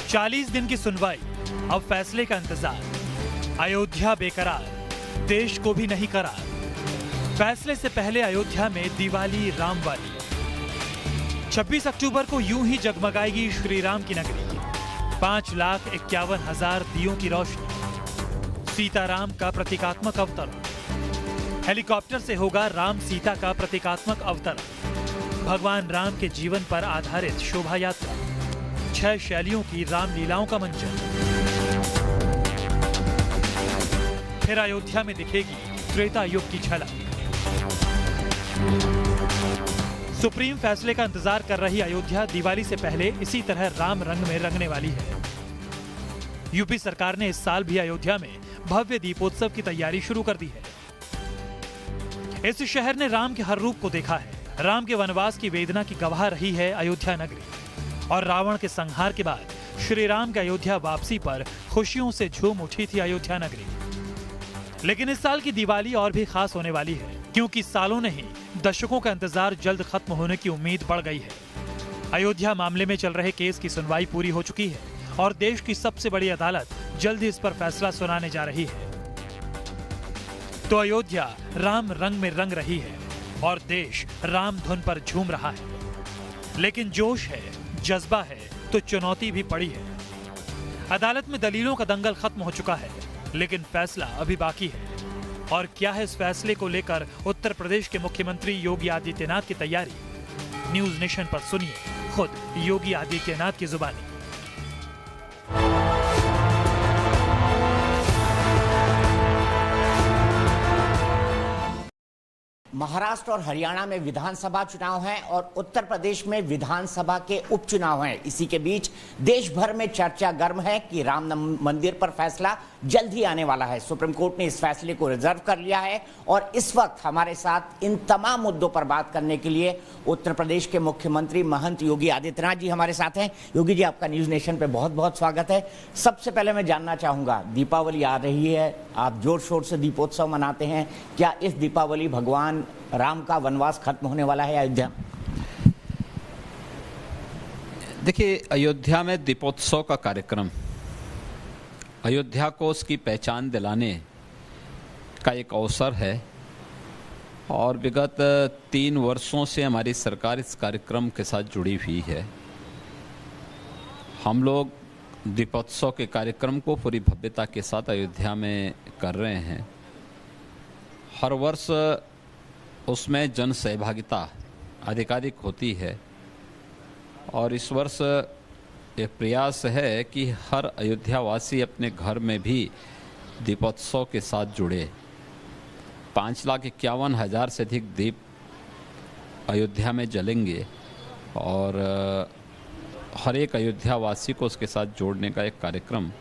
40 दिन की सुनवाई, अब फैसले का इंतजार। अयोध्या बेकरार, देश को भी नहीं करार। फैसले से पहले अयोध्या में दिवाली रामवाली। 26 अक्टूबर को यूं ही जगमगाएगी श्री राम की नगरी। 5,51,000 दियों की रोशनी। सीताराम का प्रतीकात्मक अवतरण। हेलीकॉप्टर से होगा राम सीता का प्रतीकात्मक अवतरण। भगवान राम के जीवन पर आधारित शोभा यात्रा। 6 शैलियों की रामलीलाओं का मंचन। फिर अयोध्या में दिखेगी त्रेता युग की झलक। सुप्रीम फैसले का इंतजार कर रही अयोध्या दिवाली से पहले इसी तरह राम रंग में रंगने वाली है। यूपी सरकार ने इस साल भी अयोध्या में भव्य दीपोत्सव की तैयारी शुरू कर दी है। इस शहर ने राम के हर रूप को देखा है। राम के वनवास की वेदना की गवाह रही है अयोध्या नगरी। और रावण के संहार के बाद श्री राम की अयोध्या वापसी पर खुशियों से झूम उठी थी अयोध्या नगरी। लेकिन इस साल की दिवाली और भी खास होने वाली है, क्योंकि सालों नहीं दशकों का इंतजार जल्द खत्म होने की उम्मीद बढ़ गई है। अयोध्या मामले में चल रहे केस की सुनवाई पूरी हो चुकी है और देश की सबसे बड़ी अदालत जल्द ही इस पर फैसला सुनाने जा रही है। तो अयोध्या राम रंग में रंग रही है और देश राम धुन पर झूम रहा है। लेकिन जोश है, जज्बा है, तो चुनौती भी पड़ी है। अदालत में दलीलों का दंगल खत्म हो चुका है, लेकिन फैसला अभी बाकी है। और क्या है इस फैसले को लेकर उत्तर प्रदेश के मुख्यमंत्री योगी आदित्यनाथ की तैयारी? न्यूज नेशन पर सुनिए खुद योगी आदित्यनाथ की जुबानी। महाराष्ट्र और हरियाणा में विधानसभा चुनाव हैं और उत्तर प्रदेश में विधानसभा के उपचुनाव हैं। इसी के बीच देश भर में चर्चा गर्म है कि राम मंदिर पर फैसला जल्द ही आने वाला है। सुप्रीम कोर्ट ने इस फैसले को रिजर्व कर लिया है और इस वक्त हमारे साथ इन तमाम मुद्दों पर बात करने के लिए उत्तर प्रदेश के मुख्यमंत्री महंत योगी आदित्यनाथ जी हमारे साथ हैं। योगी जी, आपका न्यूज नेशन पे बहुत बहुत स्वागत है। सबसे पहले मैं जानना चाहूंगा, दीपावली आ रही है, आप जोर शोर से दीपोत्सव मनाते हैं। क्या इस दीपावली भगवान राम का वनवास खत्म होने वाला है अयोध्या? देखिए, अयोध्या में दीपोत्सव का कार्यक्रम अयोध्या को उसकी पहचान दिलाने का एक अवसर है और विगत 3 वर्षों से हमारी सरकार इस कार्यक्रम के साथ जुड़ी हुई है। हम लोग दीपोत्सव के कार्यक्रम को पूरी भव्यता के साथ अयोध्या में कर रहे हैं। हर वर्ष उसमें जन सहभागिता अधिकाधिक होती है और इस वर्ष एक प्रयास है कि हर अयोध्यावासी अपने घर में भी दीपोत्सव के साथ जुड़े। 5,51,000 से अधिक दीप अयोध्या में जलेंगे और हर एक अयोध्यावासी को उसके साथ जोड़ने का एक कार्यक्रम,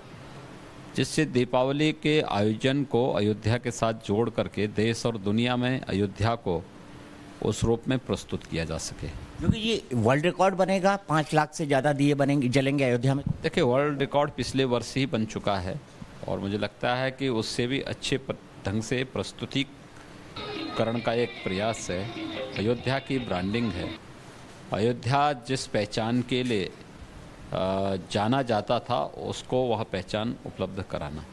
जिससे दीपावली के आयोजन को अयोध्या के साथ जोड़ करके देश और दुनिया में अयोध्या को उस रूप में प्रस्तुत किया जा सके। क्योंकि ये वर्ल्ड रिकॉर्ड बनेगा, 5 लाख से ज़्यादा दिए बनेंगे जलेंगे अयोध्या में। देखिए, वर्ल्ड रिकॉर्ड पिछले वर्ष ही बन चुका है और मुझे लगता है कि उससे भी अच्छे ढंग से प्रस्तुतिकरण का एक प्रयास है। अयोध्या की ब्रांडिंग है। अयोध्या जिस पहचान के लिए जाना जाता था, उसको वह पहचान उपलब्ध कराना।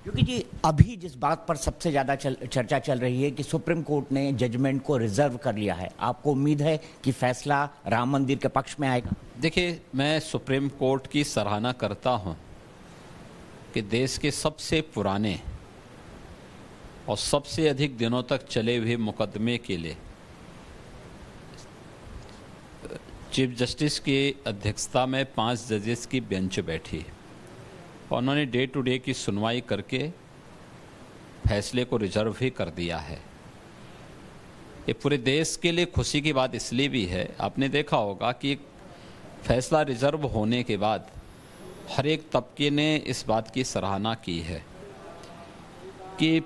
क्योंकि जी अभी जिस बात पर सबसे ज़्यादा चर्चा चल रही है कि सुप्रीम कोर्ट ने जजमेंट को रिजर्व कर लिया है, आपको उम्मीद है कि फैसला राम मंदिर के पक्ष में आएगा? देखिए, मैं सुप्रीम कोर्ट की सराहना करता हूं कि देश के सबसे पुराने और सबसे अधिक दिनों तक चले हुए मुकदमे के लिए चीफ जस्टिस की अध्यक्षता में 5 जजेस की बेंच बैठी। उन्होंने डे टू डे की सुनवाई करके फैसले को रिजर्व ही कर दिया है। ये पूरे देश के लिए खुशी की बात इसलिए भी है, आपने देखा होगा कि फैसला रिजर्व होने के बाद हर एक तबके ने इस बात की सराहना की है कि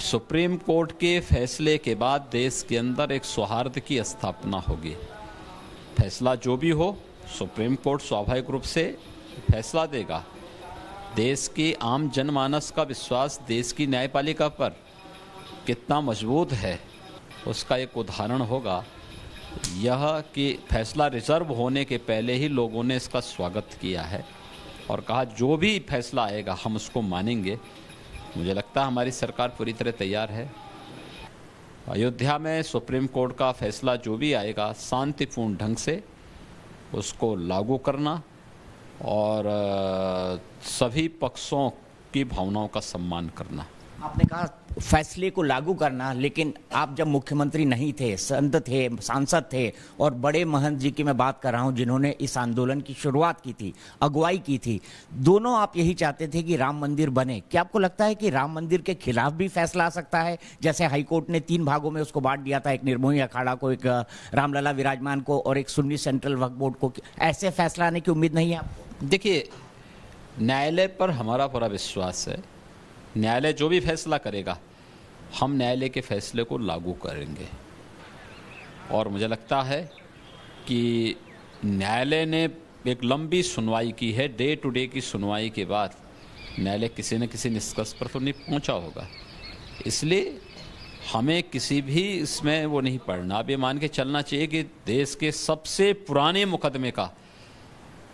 सुप्रीम कोर्ट के फैसले के बाद देश के अंदर एक सौहार्द की स्थापना होगी। फैसला जो भी हो, सुप्रीम कोर्ट स्वाभाविक रूप से फैसला देगा। देश की आम जनमानस का विश्वास देश की न्यायपालिका पर कितना मजबूत है, उसका एक उदाहरण होगा यह कि फैसला रिजर्व होने के पहले ही लोगों ने इसका स्वागत किया है और कहा जो भी फैसला आएगा हम उसको मानेंगे। मुझे लगता है हमारी सरकार पूरी तरह तैयार है। अयोध्या में सुप्रीम कोर्ट का फैसला जो भी आएगा शांतिपूर्ण ढंग से उसको लागू करना और सभी पक्षों की भावनाओं का सम्मान करना। आपने कहा फैसले को लागू करना, लेकिन आप जब मुख्यमंत्री नहीं थे, संत थे, सांसद थे, और बड़े महंत जी की मैं बात कर रहा हूं जिन्होंने इस आंदोलन की शुरुआत की थी, अगुवाई की थी, दोनों आप यही चाहते थे कि राम मंदिर बने। क्या आपको लगता है कि राम मंदिर के खिलाफ भी फैसला आ सकता है? जैसे हाईकोर्ट ने 3 भागों में उसको बांट दिया था, एक निर्मोही अखाड़ा को, एक रामलला विराजमान को और एक सुन्नी सेंट्रल वक्फ बोर्ड को। ऐसे फैसला आने की उम्मीद नहीं है आपको? देखिए, न्यायालय पर हमारा पूरा विश्वास है। न्यायालय जो भी फैसला करेगा हम न्यायालय के फैसले को लागू करेंगे। और मुझे लगता है कि न्यायालय ने एक लंबी सुनवाई की है। डे टू डे की सुनवाई के बाद न्यायालय किसी न किसी निष्कर्ष पर तो नहीं पहुंचा होगा, इसलिए हमें किसी भी इसमें वो नहीं पड़ना। अब ये मान के चलना चाहिए कि देश के सबसे पुराने मुकदमे का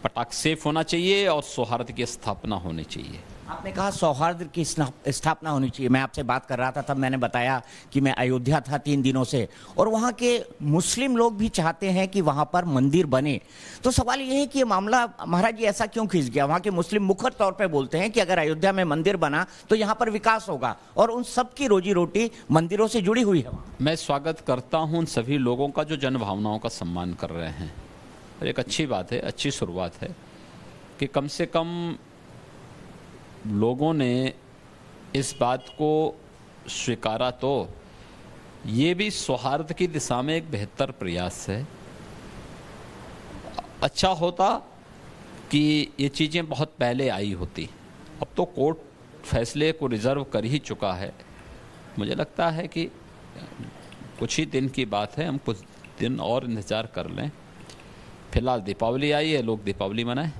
पटाक्षेप होना चाहिए और सौहार्द की स्थापना होनी चाहिए। आपने कहा सौहार्द की स्थापना होनी चाहिए। मैं आपसे बात कर रहा था तब मैंने बताया कि मैं अयोध्या था 3 दिनों से, और वहाँ के मुस्लिम लोग भी चाहते हैं कि वहाँ पर मंदिर बने। तो सवाल ये है कि ये मामला महाराज जी ऐसा क्यों खिंच गया? वहाँ के मुस्लिम मुखर तौर पे बोलते हैं कि अगर अयोध्या में मंदिर बना तो यहाँ पर विकास होगा, और उन सबकी रोजी रोटी मंदिरों से जुड़ी हुई है। मैं स्वागत करता हूँ उन सभी लोगों का जो जन भावनाओं का सम्मान कर रहे हैं, और एक अच्छी बात है, अच्छी शुरुआत है कि कम से कम लोगों ने इस बात को स्वीकारा। तो ये भी सौहार्द की दिशा में एक बेहतर प्रयास है। अच्छा होता कि ये चीज़ें बहुत पहले आई होती। अब तो कोर्ट फैसले को रिजर्व कर ही चुका है। मुझे लगता है कि कुछ ही दिन की बात है, हम कुछ दिन और इंतज़ार कर लें। फिलहाल दीपावली आई है, लोग दीपावली मनाएं।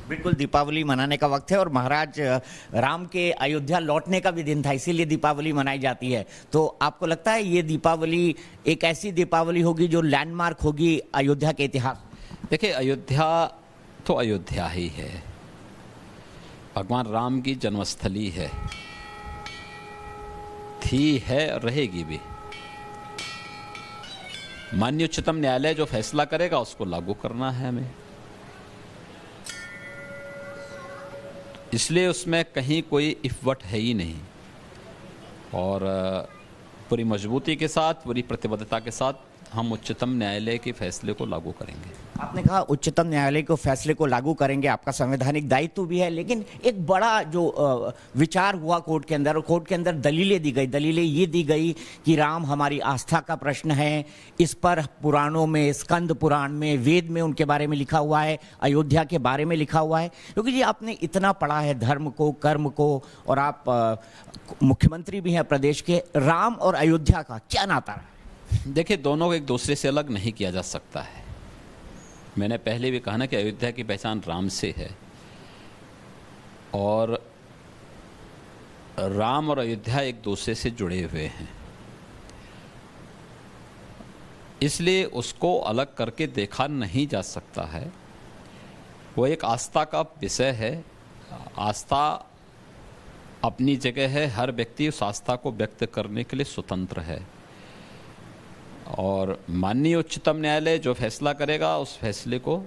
बिल्कुल, दीपावली मनाने का वक्त है, और महाराज राम के अयोध्या लौटने का भी दिन था, इसीलिए दीपावली मनाई जाती है। तो आपको लगता है ये दीपावली एक ऐसी दीपावली होगी जो लैंडमार्क होगी अयोध्या के इतिहास? देखिए, अयोध्या तो अयोध्या ही है, भगवान राम की जन्मस्थली है, थी, है, रहेगी भी। माननीय उच्चतम न्यायालय जो फैसला करेगा उसको लागू करना है हमें, इसलिए उसमें कहीं कोई इफवट है ही नहीं। और पूरी मजबूती के साथ, पूरी प्रतिबद्धता के साथ हम उच्चतम न्यायालय के फैसले को लागू करेंगे। आपने कहा उच्चतम न्यायालय के फैसले को लागू करेंगे, आपका संवैधानिक दायित्व भी है, लेकिन एक बड़ा जो विचार हुआ कोर्ट के अंदर, और कोर्ट के अंदर दलीलें दी गई। दलीलें ये दी गई कि राम हमारी आस्था का प्रश्न है, इस पर पुराणों में, स्कंद पुराण में, वेद में उनके बारे में लिखा हुआ है, अयोध्या के बारे में लिखा हुआ है। क्योंकि जी आपने इतना पढ़ा है धर्म को, कर्म को, और आप मुख्यमंत्री भी हैं प्रदेश के, राम और अयोध्या का क्या नाता है? देखिए, दोनों को एक दूसरे से अलग नहीं किया जा सकता है। मैंने पहले भी कहा ना कि अयोध्या की पहचान राम से है, और राम और अयोध्या एक दूसरे से जुड़े हुए हैं, इसलिए उसको अलग करके देखा नहीं जा सकता है। वो एक आस्था का विषय है। आस्था अपनी जगह है, हर व्यक्ति उस आस्था को व्यक्त करने के लिए स्वतंत्र है, और माननीय उच्चतम न्यायालय जो फैसला करेगा उस फैसले को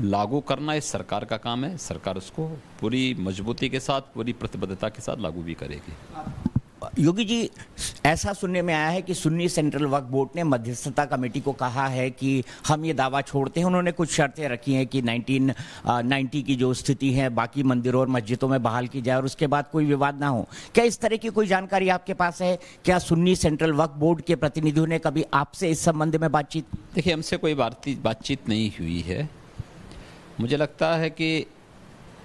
लागू करना इस सरकार का काम है। सरकार उसको पूरी मजबूती के साथ, पूरी प्रतिबद्धता के साथ लागू भी करेगी। योगी जी, ऐसा सुनने में आया है कि सुन्नी सेंट्रल वक्फ बोर्ड ने मध्यस्थता कमेटी को कहा है कि हम ये दावा छोड़ते हैं। उन्होंने कुछ शर्तें रखी हैं कि 1990 की जो स्थिति है बाकी मंदिरों और मस्जिदों में बहाल की जाए और उसके बाद कोई विवाद ना हो। क्या इस तरह की कोई जानकारी आपके पास है? क्या सुन्नी सेंट्रल वक्फ बोर्ड के प्रतिनिधियों ने कभी आपसे इस संबंध में बातचीत? देखिए, हमसे कोई बातचीत नहीं हुई है। मुझे लगता है कि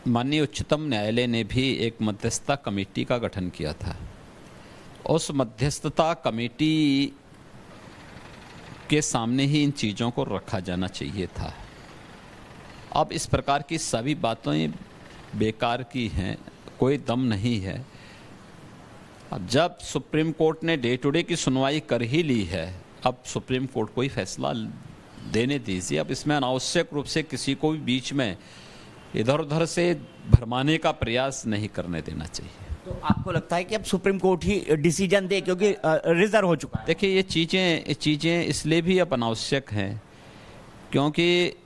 माननीय उच्चतम न्यायालय ने भी एक मध्यस्थता कमेटी का गठन किया था। उस मध्यस्थता कमेटी के सामने ही इन चीज़ों को रखा जाना चाहिए था। अब इस प्रकार की सभी बातें बेकार की हैं, कोई दम नहीं है। अब जब सुप्रीम कोर्ट ने डे टू डे की सुनवाई कर ही ली है, अब सुप्रीम कोर्ट को ही फैसला देने दीजिए। अब इसमें अनावश्यक रूप से किसी को भी बीच में इधर उधर से भरमाने का प्रयास नहीं करने देना चाहिए। तो आपको लगता है कि अब सुप्रीम कोर्ट ही डिसीजन दे, क्योंकि रिजर्व हो चुका है? देखिए, ये चीज़ें इसलिए भी अब अनावश्यक हैं क्योंकि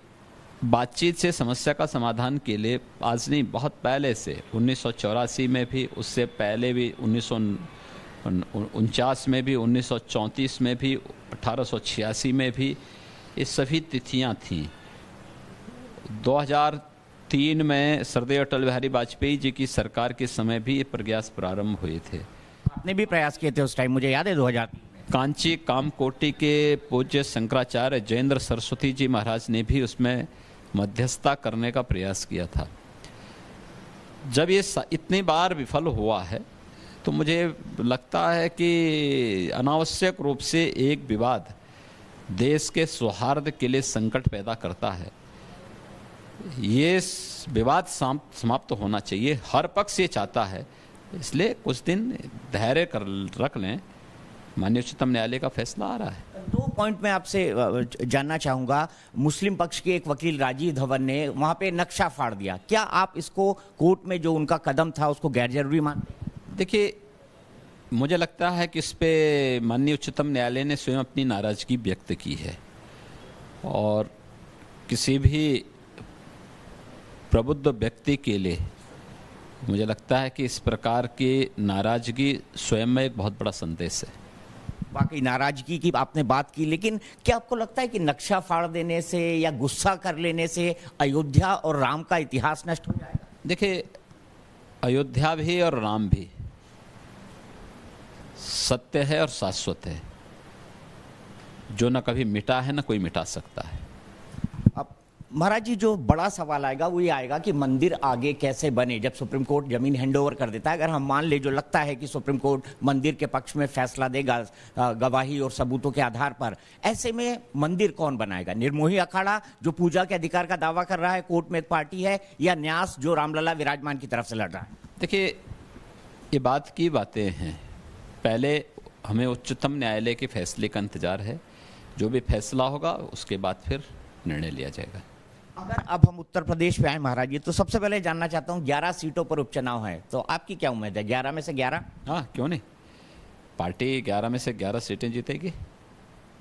बातचीत से समस्या का समाधान के लिए आज नहीं, बहुत पहले से 1984 में भी, उससे पहले भी 1949 में भी, 1934 में भी, 1886 में भी ये सभी तिथियां थीं। 2003 में सरदेव अटल बिहारी वाजपेयी जी की सरकार के समय भी ये प्रयास प्रारंभ हुए थे। आपने भी प्रयास किए थे उस टाइम, मुझे याद है 2000। कांची कामकोटि के पूज्य शंकराचार्य जयेंद्र सरस्वती जी महाराज ने भी उसमें मध्यस्थता करने का प्रयास किया था। जब ये इतनी बार विफल हुआ है तो मुझे लगता है कि अनावश्यक रूप से एक विवाद देश के सौहार्द के लिए संकट पैदा करता है। ये विवाद समाप्त होना चाहिए, हर पक्ष ये चाहता है, इसलिए कुछ दिन धैर्य रख लें। माननीय उच्चतम न्यायालय का फैसला आ रहा है। 2 पॉइंट मैं आपसे जानना चाहूंगा। मुस्लिम पक्ष के एक वकील राजीव धवन ने वहां पे नक्शा फाड़ दिया, क्या आप इसको कोर्ट में जो उनका कदम था उसको गैर जरूरी मानते हैं? देखिए, मुझे लगता है कि इस पे माननीय उच्चतम न्यायालय ने स्वयं अपनी नाराजगी व्यक्त की है और किसी भी प्रबुद्ध व्यक्ति के लिए मुझे लगता है कि इस प्रकार की नाराजगी स्वयं में एक बहुत बड़ा संदेश है। वाकई नाराजगी की आपने बात की, लेकिन क्या आपको लगता है कि नक्शा फाड़ देने से या गुस्सा कर लेने से अयोध्या और राम का इतिहास नष्ट हो जाएगा? देखिए, अयोध्या भी और राम भी सत्य है और शाश्वत है, जो न कभी मिटा है न कोई मिटा सकता है। अब महाराज जी, जो बड़ा सवाल आएगा वो ये आएगा कि मंदिर आगे कैसे बने जब सुप्रीम कोर्ट जमीन हैंडओवर कर देता है। अगर हम मान ले, जो लगता है कि सुप्रीम कोर्ट मंदिर के पक्ष में फैसला देगा गवाही और सबूतों के आधार पर, ऐसे में मंदिर कौन बनाएगा? निर्मोही अखाड़ा जो पूजा के अधिकार का दावा कर रहा है, कोर्ट में एक पार्टी है, या न्यास जो रामलला विराजमान की तरफ से लड़ रहा है? देखिए, ये बात की बातें हैं। पहले हमें उच्चतम न्यायालय के फैसले का इंतजार है, जो भी फैसला होगा उसके बाद फिर निर्णय लिया जाएगा। अगर अब हम उत्तर प्रदेश पे आए महाराज जी, तो सबसे पहले जानना चाहता हूँ, 11 सीटों पर उपचुनाव है, तो आपकी क्या उम्मीद है? 11 में से 11? हाँ, क्यों नहीं, पार्टी 11 में से 11 सीटें जीतेगी।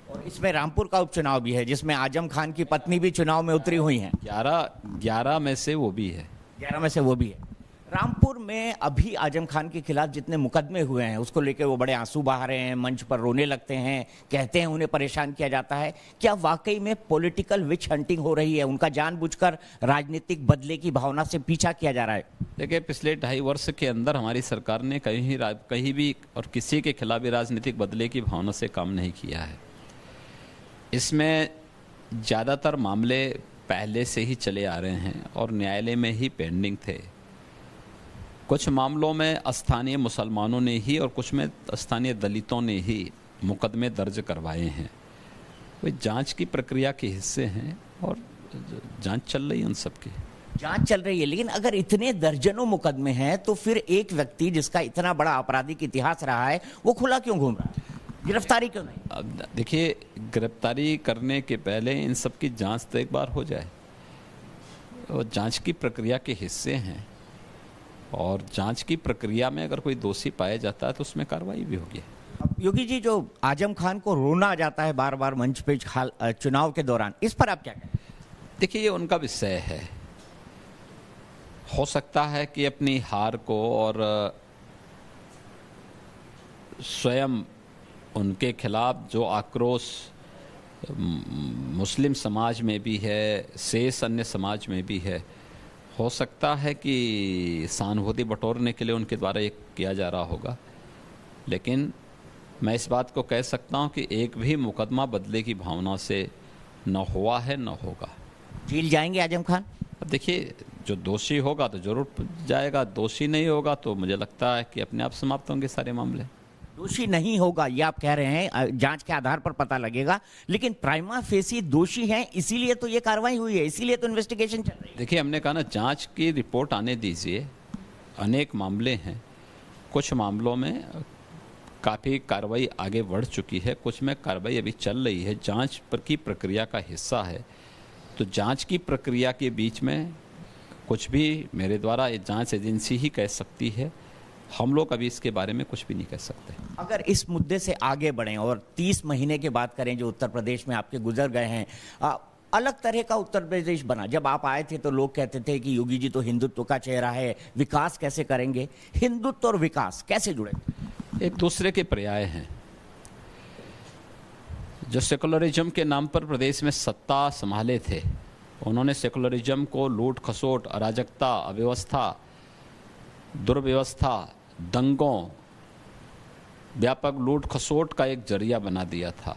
और इसमें रामपुर का उपचुनाव भी है, जिसमें आजम खान की पत्नी भी चुनाव में उतरी हुई हैं। 11 में से वो भी है। 11 में से वो भी है। रामपुर में अभी आजम खान के खिलाफ जितने मुकदमे हुए हैं, उसको लेकर वो बड़े आंसू बहा रहे हैं, मंच पर रोने लगते हैं, कहते हैं उन्हें परेशान किया जाता है। क्या वाकई में पॉलिटिकल विच हंटिंग हो रही है? उनका जानबूझकर राजनीतिक बदले की भावना से पीछा किया जा रहा है? देखिए, पिछले 2.5 वर्ष के अंदर हमारी सरकार ने कहीं भी और किसी के खिलाफ भी राजनीतिक बदले की भावना से काम नहीं किया है। इसमें ज़्यादातर मामले पहले से ही चले आ रहे हैं और न्यायालय में ही पेंडिंग थे। कुछ मामलों में स्थानीय मुसलमानों ने ही और कुछ में स्थानीय दलितों ने ही मुकदमे दर्ज करवाए हैं। वे जांच की प्रक्रिया के हिस्से हैं और जांच चल रही है, उन सब की जांच चल रही है। लेकिन अगर इतने दर्जनों मुकदमे हैं, तो फिर एक व्यक्ति जिसका इतना बड़ा आपराधिक इतिहास रहा है, वो खुला क्यों घूम रहा है? गिरफ्तारी क्यों नहीं? अब देखिए, गिरफ्तारी करने के पहले इन सब की जांच तो एक बार हो जाए, और जांच की प्रक्रिया के हिस्से हैं, और जांच की प्रक्रिया में अगर कोई दोषी पाया जाता है तो उसमें कार्रवाई भी होगी। अब योगी जी, जो आजम खान को रोना आ जाता है बार बार मंच पे चुनाव के दौरान, इस पर आप क्या कहें? देखिए, ये उनका विषय है। हो सकता है कि अपनी हार को और स्वयं उनके खिलाफ जो आक्रोश मुस्लिम समाज में भी है, शेष अन्य समाज में भी है, हो सकता है कि सहानुभूति बटोरने के लिए उनके द्वारा ये किया जा रहा होगा। लेकिन मैं इस बात को कह सकता हूं कि एक भी मुकदमा बदले की भावना से न हुआ है न होगा। जेल जाएंगे आजम खान? अब देखिए, जो दोषी होगा तो जरूर जाएगा, दोषी नहीं होगा तो मुझे लगता है कि अपने आप समाप्त होंगे सारे मामले। दोषी नहीं होगा ये आप कह रहे हैं, जांच के आधार पर पता लगेगा, लेकिन प्राइमा फेसी दोषी हैं, इसीलिए तो ये कार्रवाई हुई है, इसीलिए तो इन्वेस्टिगेशन चल रही है। देखिए, हमने कहा ना, जांच की रिपोर्ट आने दीजिए। अनेक मामले हैं, कुछ मामलों में काफ़ी कार्रवाई आगे बढ़ चुकी है, कुछ में कार्रवाई अभी चल रही है, जांच पर की प्रक्रिया का हिस्सा है। तो जांच की प्रक्रिया के बीच में कुछ भी मेरे द्वारा ये जांच एजेंसी ही कह सकती है, हम लोग अभी इसके बारे में कुछ भी नहीं कह सकते। अगर इस मुद्दे से आगे बढ़ें और 30 महीने की बात करें जो उत्तर प्रदेश में आपके गुजर गए हैं, अलग तरह का उत्तर प्रदेश बना। जब आप आए थे तो लोग कहते थे कि योगी जी तो हिंदुत्व का चेहरा है, विकास कैसे करेंगे? हिंदुत्व और विकास कैसे जुड़े? एक दूसरे के पर्याय हैं। जो सेकुलरिज्म के नाम पर प्रदेश में सत्ता संभाले थे, उन्होंने सेकुलरिज्म को लूट खसोट, अराजकता, अव्यवस्था, दुर्व्यवस्था, दंगों, व्यापक लूट खसोट का एक जरिया बना दिया था।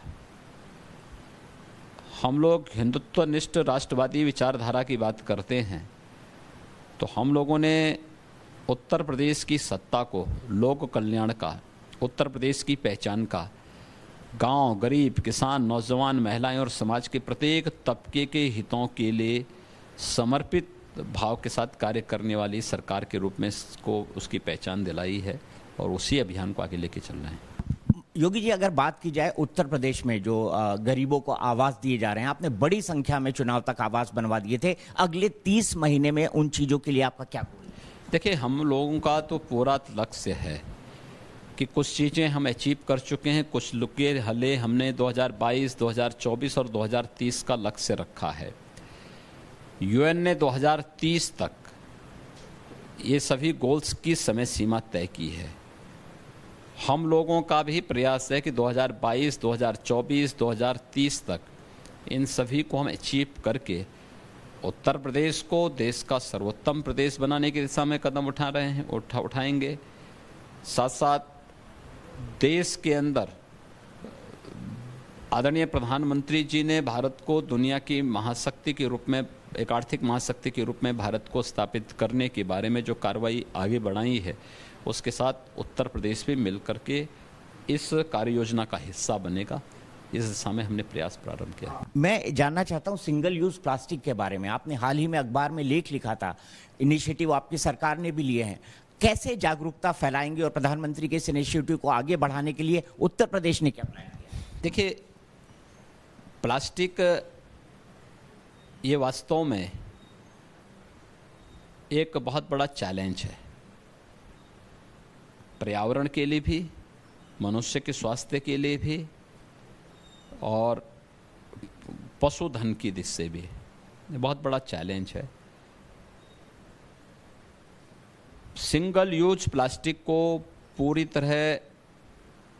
हम लोग हिंदुत्वनिष्ठ राष्ट्रवादी विचारधारा की बात करते हैं तो हम लोगों ने उत्तर प्रदेश की सत्ता को लोक कल्याण का, उत्तर प्रदेश की पहचान का, गांव, गरीब, किसान, नौजवान, महिलाएं और समाज के प्रत्येक तबके के हितों के लिए समर्पित भाव के साथ कार्य करने वाली सरकार के रूप में इसको उसकी पहचान दिलाई है और उसी अभियान को आगे लेके चल रहे हैं। योगी जी, अगर बात की जाए उत्तर प्रदेश में जो गरीबों को आवास दिए जा रहे हैं, आपने बड़ी संख्या में चुनाव तक आवास बनवा दिए थे, अगले 30 महीने में उन चीजों के लिए आपका क्या गोल है? देखिए, हम लोगों का तो पूरा लक्ष्य है कि कुछ चीज़ें हम अचीव कर चुके हैं, कुछ लुके हले हमने 2022, 2024 और 2030 का लक्ष्य रखा है। यूएन ने 2030 तक ये सभी गोल्स की समय सीमा तय की है। हम लोगों का भी प्रयास है कि 2022, 2024, 2030 तक इन सभी को हम अचीव करके उत्तर प्रदेश को देश का सर्वोत्तम प्रदेश बनाने की दिशा में कदम उठा रहे हैं, उठाएंगे। साथ साथ देश के अंदर आदरणीय प्रधानमंत्री जी ने भारत को दुनिया की महाशक्ति के रूप में, एक आर्थिक महाशक्ति के रूप में भारत को स्थापित करने के बारे में जो कार्रवाई आगे बढ़ाई है, उसके साथ उत्तर प्रदेश भी मिलकर के इस कार्य योजना का हिस्सा बनेगा। इस दिशा में हमने प्रयास प्रारंभ किया। मैं जानना चाहता हूं सिंगल यूज प्लास्टिक के बारे में। आपने हाल ही में अखबार में लेख लिखा था, इनिशिएटिव आपकी सरकार ने भी लिए हैं। कैसे जागरूकता फैलाएंगे और प्रधानमंत्री के इस इनिशिएटिव को आगे बढ़ाने के लिए उत्तर प्रदेश ने क्या प्लान किया? देखिए, प्लास्टिक ये वास्तव में एक बहुत बड़ा चैलेंज है, पर्यावरण के लिए भी, मनुष्य के स्वास्थ्य के लिए भी और पशुधन की दिशा से भी ये बहुत बड़ा चैलेंज है। सिंगल यूज प्लास्टिक को पूरी तरह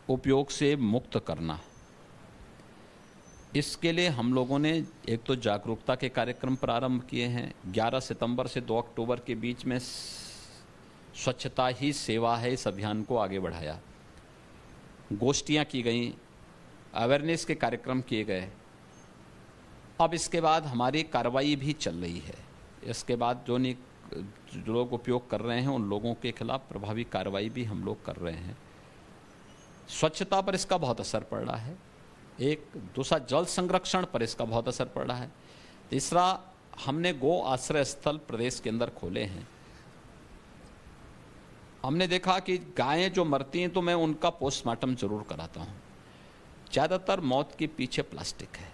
उपयोग से मुक्त करना, इसके लिए हम लोगों ने एक तो जागरूकता के कार्यक्रम प्रारंभ किए हैं। 11 सितंबर से 2 अक्टूबर के बीच में स्वच्छता ही सेवा है, इस अभियान को आगे बढ़ाया। गोष्ठियां की गई, अवेयरनेस के कार्यक्रम किए गए। अब इसके बाद हमारी कार्रवाई भी चल रही है। इसके बाद जो लोग उपयोग कर रहे हैं उन लोगों के खिलाफ प्रभावी कार्रवाई भी हम लोग कर रहे हैं। स्वच्छता पर इसका बहुत असर पड़ रहा है। एक दूसरा, जल संरक्षण पर इसका बहुत असर पड़ रहा है। तीसरा, हमने गो आश्रय स्थल प्रदेश के अंदर खोले हैं। हमने देखा कि गायें जो मरती हैं तो मैं उनका पोस्टमार्टम जरूर कराता हूँ। ज़्यादातर मौत के पीछे प्लास्टिक है।